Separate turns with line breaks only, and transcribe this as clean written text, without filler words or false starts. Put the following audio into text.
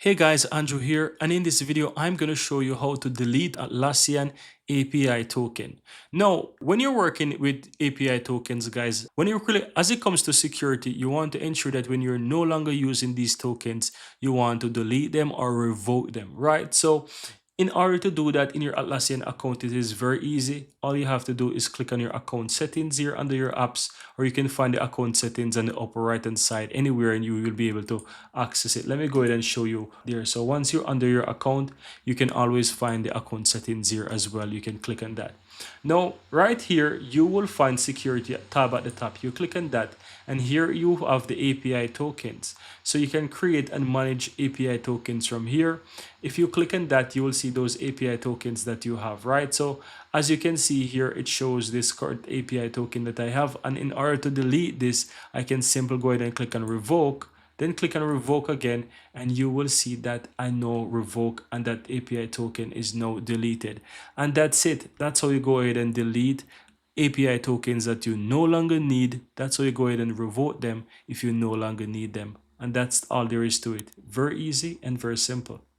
Hey guys, Andrew here, and in this video I'm going to show you how to delete Atlassian API token. Now, when you're working with API tokens, guys, as it comes to security, you want to ensure that when you're no longer using these tokens, you want to delete them or revoke them, right? So in order to do that in your Atlassian account, it is very easy. All you have to do is click on your account settings here under your apps, or you can find the account settings on the upper right hand side anywhere and you will be able to access it. Let me go ahead and show you there. So once you're under your account, you can always find the account settings here as well. You can click on that. Now, right here, you will find security tab at the top. You click on that, and here you have the API tokens. So you can create and manage API tokens from here. If you click on that, you will see those API tokens that you have, right? So as you can see here, it shows this current API token that I have. And in order to delete this, I can simply go ahead and click on revoke, then click on revoke again, and you will see that I know revoke and that API token is now deleted. And that's it. That's how you go ahead and delete API tokens that you no longer need. That's how you go ahead and revoke them if you no longer need them. And that's all there is to it. Very easy and very simple.